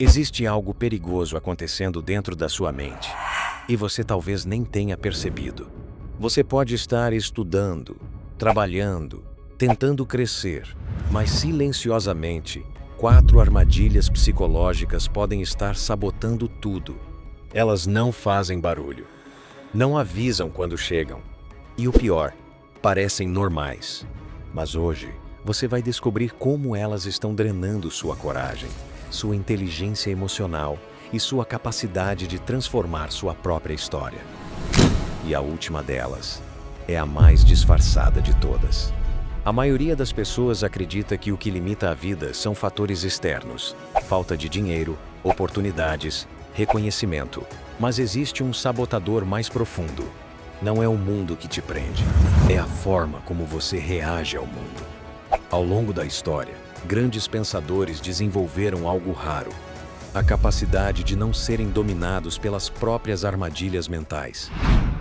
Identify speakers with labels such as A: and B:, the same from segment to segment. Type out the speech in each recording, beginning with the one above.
A: Existe algo perigoso acontecendo dentro da sua mente, e você talvez nem tenha percebido. Você pode estar estudando, trabalhando, tentando crescer, mas silenciosamente, 4 armadilhas psicológicas podem estar sabotando tudo. Elas não fazem barulho, não avisam quando chegam, e o pior, parecem normais. Mas hoje, você vai descobrir como elas estão drenando sua coragem, sua inteligência emocional e sua capacidade de transformar sua própria história. E a última delas é a mais disfarçada de todas. A maioria das pessoas acredita que o que limita a vida são fatores externos, falta de dinheiro, oportunidades, reconhecimento. Mas existe um sabotador mais profundo. Não é o mundo que te prende, é a forma como você reage ao mundo. Ao longo da história, grandes pensadores desenvolveram algo raro: a capacidade de não serem dominados pelas próprias armadilhas mentais.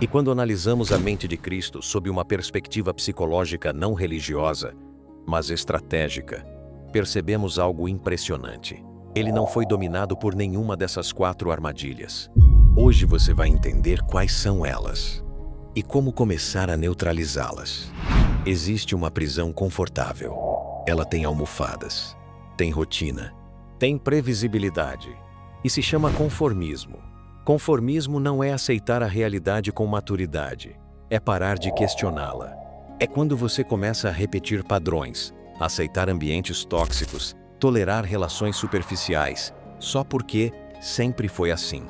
A: E quando analisamos a mente de Cristo sob uma perspectiva psicológica não religiosa, mas estratégica, percebemos algo impressionante. Ele não foi dominado por nenhuma dessas 4 armadilhas. Hoje você vai entender quais são elas e como começar a neutralizá-las. Existe uma prisão confortável. Ela tem almofadas, tem rotina, tem previsibilidade e se chama conformismo. Conformismo não é aceitar a realidade com maturidade, é parar de questioná-la. É quando você começa a repetir padrões, aceitar ambientes tóxicos, tolerar relações superficiais, só porque sempre foi assim.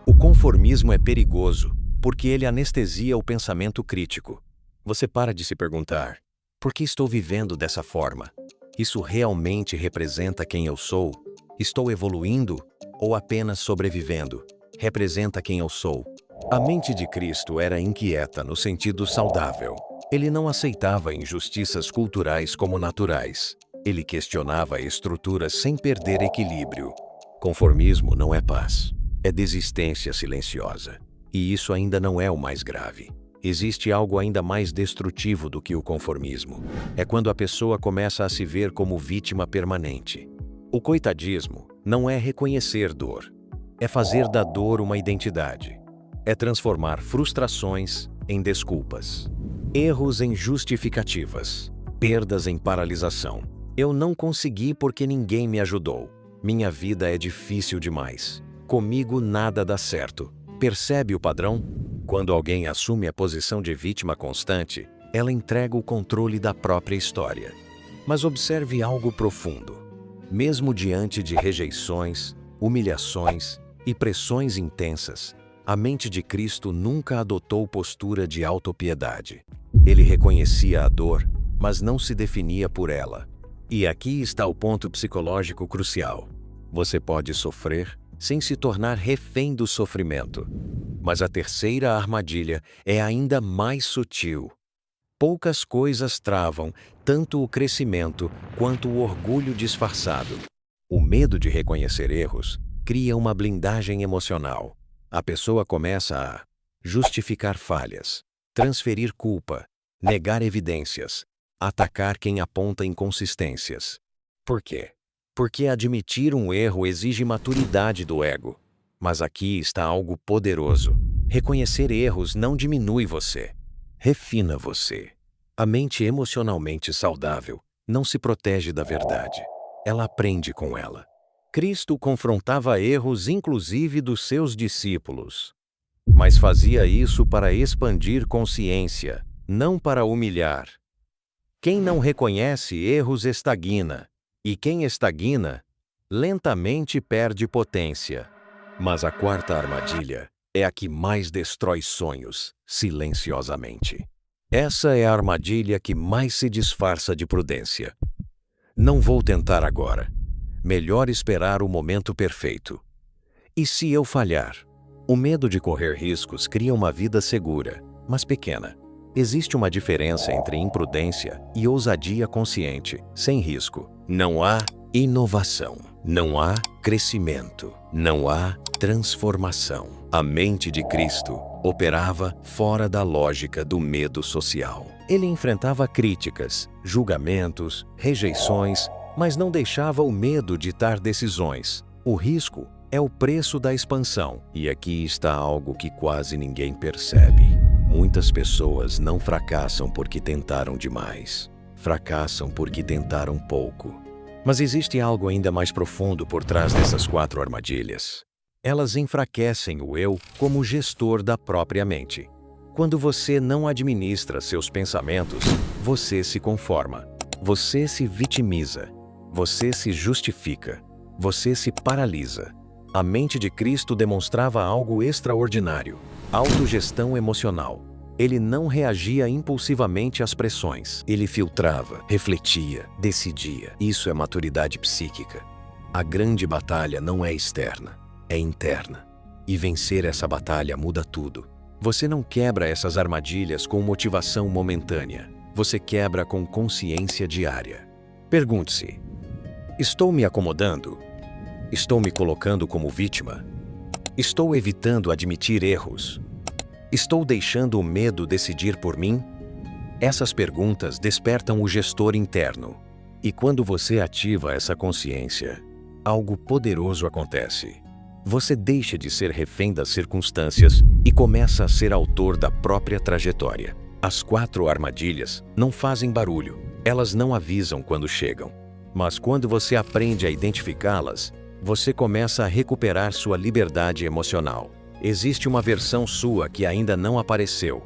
A: O conformismo é perigoso porque ele anestesia o pensamento crítico. Você para de se perguntar: por que estou vivendo dessa forma? Isso realmente representa quem eu sou? Estou evoluindo ou apenas sobrevivendo? Representa quem eu sou. A mente de Cristo era inquieta no sentido saudável. Ele não aceitava injustiças culturais como naturais. Ele questionava estruturas sem perder equilíbrio. Conformismo não é paz, é desistência silenciosa. E isso ainda não é o mais grave. Existe algo ainda mais destrutivo do que o conformismo. É quando a pessoa começa a se ver como vítima permanente. O coitadismo não é reconhecer dor. É fazer da dor uma identidade. É transformar frustrações em desculpas, erros em justificativas, perdas em paralisação. Eu não consegui porque ninguém me ajudou. Minha vida é difícil demais. Comigo nada dá certo. Percebe o padrão? Quando alguém assume a posição de vítima constante, ela entrega o controle da própria história. Mas observe algo profundo. Mesmo diante de rejeições, humilhações e pressões intensas, a mente de Cristo nunca adotou postura de autopiedade. Ele reconhecia a dor, mas não se definia por ela. E aqui está o ponto psicológico crucial. Você pode sofrer sem se tornar refém do sofrimento. Mas a terceira armadilha é ainda mais sutil. Poucas coisas travam tanto o crescimento quanto o orgulho disfarçado. O medo de reconhecer erros cria uma blindagem emocional. A pessoa começa a justificar falhas, transferir culpa, negar evidências, atacar quem aponta inconsistências. Por quê? Porque admitir um erro exige maturidade do ego. Mas aqui está algo poderoso. Reconhecer erros não diminui você, refina você. A mente emocionalmente saudável não se protege da verdade. Ela aprende com ela. Cristo confrontava erros inclusive dos seus discípulos. Mas fazia isso para expandir consciência, não para humilhar. Quem não reconhece erros estagna. E quem estagna, lentamente perde potência. Mas a quarta armadilha é a que mais destrói sonhos, silenciosamente. Essa é a armadilha que mais se disfarça de prudência. Não vou tentar agora. Melhor esperar o momento perfeito. E se eu falhar? O medo de correr riscos cria uma vida segura, mas pequena. Existe uma diferença entre imprudência e ousadia consciente, sem risco. Não há inovação, não há crescimento, não há transformação. A mente de Cristo operava fora da lógica do medo social. Ele enfrentava críticas, julgamentos, rejeições, mas não deixava o medo ditar decisões. O risco é o preço da expansão. E aqui está algo que quase ninguém percebe. Muitas pessoas não fracassam porque tentaram demais. Fracassam porque tentaram pouco. Mas existe algo ainda mais profundo por trás dessas 4 armadilhas. Elas enfraquecem o eu como gestor da própria mente. Quando você não administra seus pensamentos, você se conforma. Você se vitimiza. Você se justifica. Você se paralisa. A mente de Cristo demonstrava algo extraordinário: autogestão emocional. Ele não reagia impulsivamente às pressões. Ele filtrava, refletia, decidia. Isso é maturidade psíquica. A grande batalha não é externa, é interna. E vencer essa batalha muda tudo. Você não quebra essas armadilhas com motivação momentânea. Você quebra com consciência diária. Pergunte-se: estou me acomodando? Estou me colocando como vítima? Estou evitando admitir erros? Estou deixando o medo decidir por mim? Essas perguntas despertam o gestor interno. E quando você ativa essa consciência, algo poderoso acontece. Você deixa de ser refém das circunstâncias e começa a ser autor da própria trajetória. As 4 armadilhas não fazem barulho, elas não avisam quando chegam. Mas quando você aprende a identificá-las, você começa a recuperar sua liberdade emocional. Existe uma versão sua que ainda não apareceu.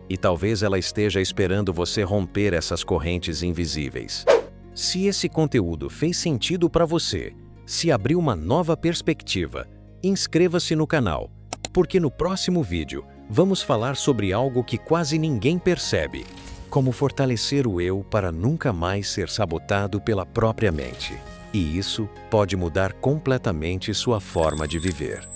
A: E talvez ela esteja esperando você romper essas correntes invisíveis. Se esse conteúdo fez sentido para você, se abriu uma nova perspectiva, inscreva-se no canal, porque no próximo vídeo vamos falar sobre algo que quase ninguém percebe: como fortalecer o eu para nunca mais ser sabotado pela própria mente. E isso pode mudar completamente sua forma de viver.